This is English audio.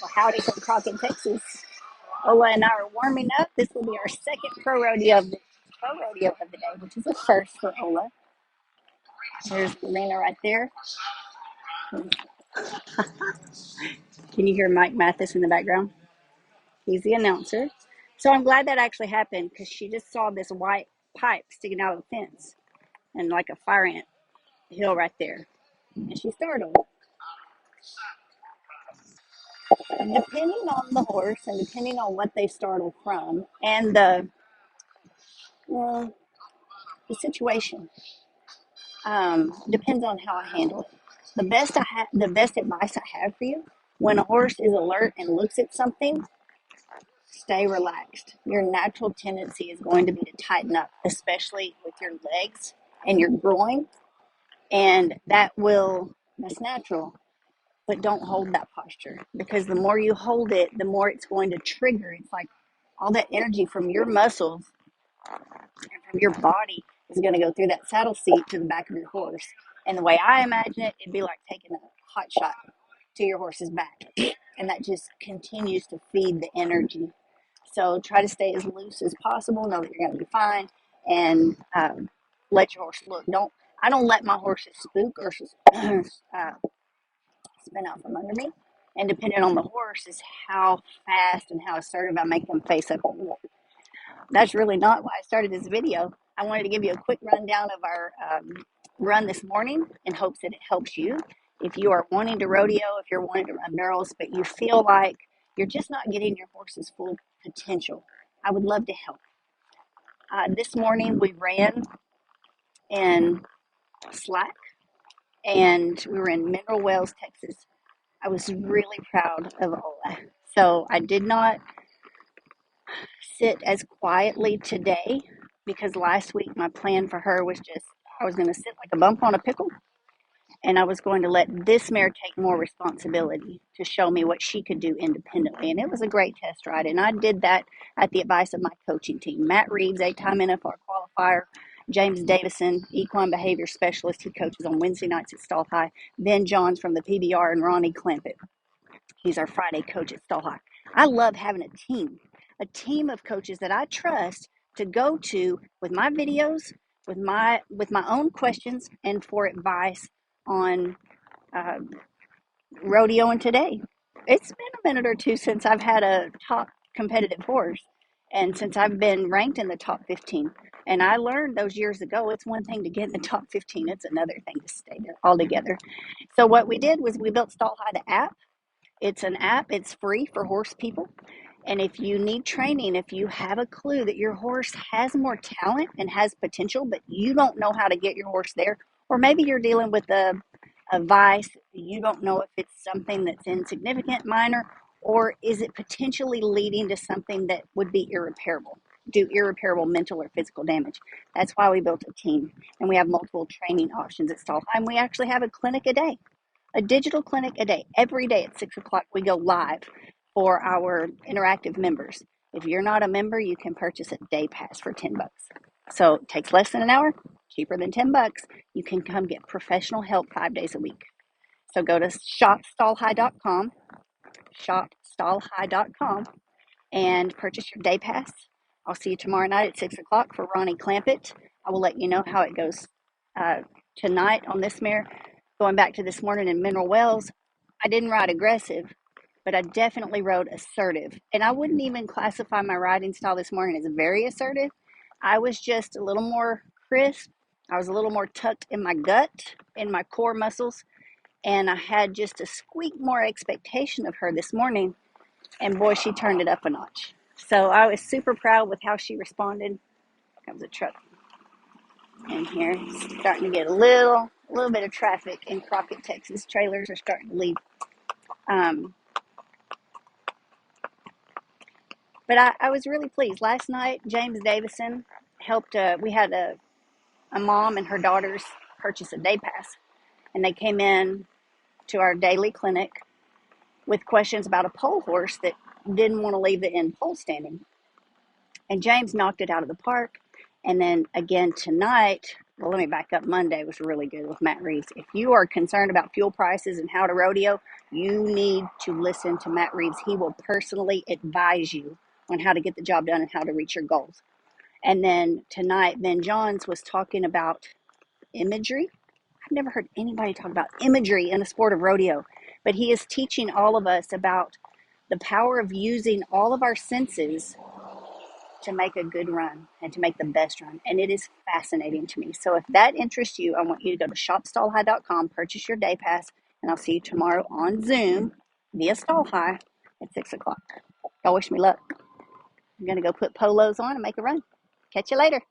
Well, howdy from Crockett, Texas. Ola and I are warming up. This will be our second pro rodeo of the day, which is a first for Ola. There's Lena right there. Can you hear Mike Mathis in the background? He's the announcer. So I'm glad that actually happened because she just saw this white pipe sticking out of the fence and like a fire ant hill right there. And she startled. Depending on the horse and depending on what they startle from and well, the situation, depends on how I handle it. The best advice I have for you: when a horse is alert and looks at something, stay relaxed. Your natural tendency is going to be to tighten up, especially with your legs and your groin, and that's natural. But don't hold that posture because the more you hold it, the more it's going to trigger. It's like all that energy from your muscles and from your body is going to go through that saddle seat to the back of your horse. And the way I imagine it, it'd be like taking a hot shot to your horse's back. And that just continues to feed the energy. So try to stay as loose as possible. Know that you're going to be fine, and let your horse look. I don't let my horses spook or spin out from under me. And depending on the horse is how fast and how assertive I make them face up. That's really not why I started this video. I wanted to give you a quick rundown of our run this morning in hopes that it helps you. If you are wanting to rodeo, if you're wanting to run barrels, but you feel like you're just not getting your horse's full potential, I would love to help. This morning we ran in Slack and we were in Mineral Wells, Texas. I was really proud of Ola. So I did not sit as quietly today because last week my plan for her was just I was going to sit like a bump on a pickle and I was going to let this mare take more responsibility to show me what she could do independently. And it was a great test ride. And I did that at the advice of my coaching team. Matt Reeves, 8-time NFR qualifier, James Davison, equine behavior specialist. He coaches on Wednesday nights at Stall High. Ben Johns from the PBR and Ronnie Clampett. He's our Friday coach at Stall High. I love having a team of coaches that I trust to go to with my videos, with my own questions, and for advice on uh, rodeoing today. It's been a minute or two since I've had a top competitive horse, and since I've been ranked in the top 15. And I learned those years ago, it's one thing to get in the top 15, it's another thing to stay there altogether. So what we did was we built Stall High, the app. It's an app, it's free for horse people. And if you need training, if you have a clue that your horse has more talent and has potential, but you don't know how to get your horse there, or maybe you're dealing with a vice, you don't know if it's something that's insignificant, minor, or is it potentially leading to something that would be do irreparable mental or physical damage. That's why we built a team, and we have multiple training options at Stall High. We actually have a clinic a day, a digital clinic a day. Every day at 6 o'clock, we go live for our interactive members. If you're not a member, you can purchase a day pass for $10. So it takes less than an hour, cheaper than $10. You can come get professional help 5 days a week. So go to shopstallhigh.com, shopstallhigh.com, and purchase your day pass. I'll see you tomorrow night at 6 o'clock for Ronnie Clampett. I will let you know how it goes tonight on this mare. Going back to this morning in Mineral Wells, I didn't ride aggressive, but I definitely rode assertive. And I wouldn't even classify my riding style this morning as very assertive. I was just a little more crisp. I was a little more tucked in my gut, in my core muscles. And I had just a squeak more expectation of her this morning. And boy, she turned it up a notch. So I was super proud with how she responded. Comes a truck in here. It's starting to get a little bit of traffic in Crockett, Texas. Trailers are starting to leave. But I was really pleased. Last night, James Davison helped. We had a mom and her daughters purchase a day pass, and they came in to our daily clinic with questions about a pole horse that didn't want to leave the end pole standing. And James knocked it out of the park. And then again tonight, Well, let me back up. Monday was really good with Matt Reeves. If you are concerned about fuel prices and how to rodeo, you need to listen to Matt Reeves. He will personally advise you on how to get the job done and how to reach your goals. And then tonight, Ben Johns was talking about imagery. I've never heard anybody talk about imagery in the sport of rodeo, but he is teaching all of us about the power of using all of our senses to make a good run and to make the best run. And it is fascinating to me. So if that interests you, I want you to go to shopstallhigh.com, purchase your day pass, and I'll see you tomorrow on Zoom via Stall High at 6 o'clock. Y'all wish me luck. I'm going to go put polos on and make a run. Catch you later.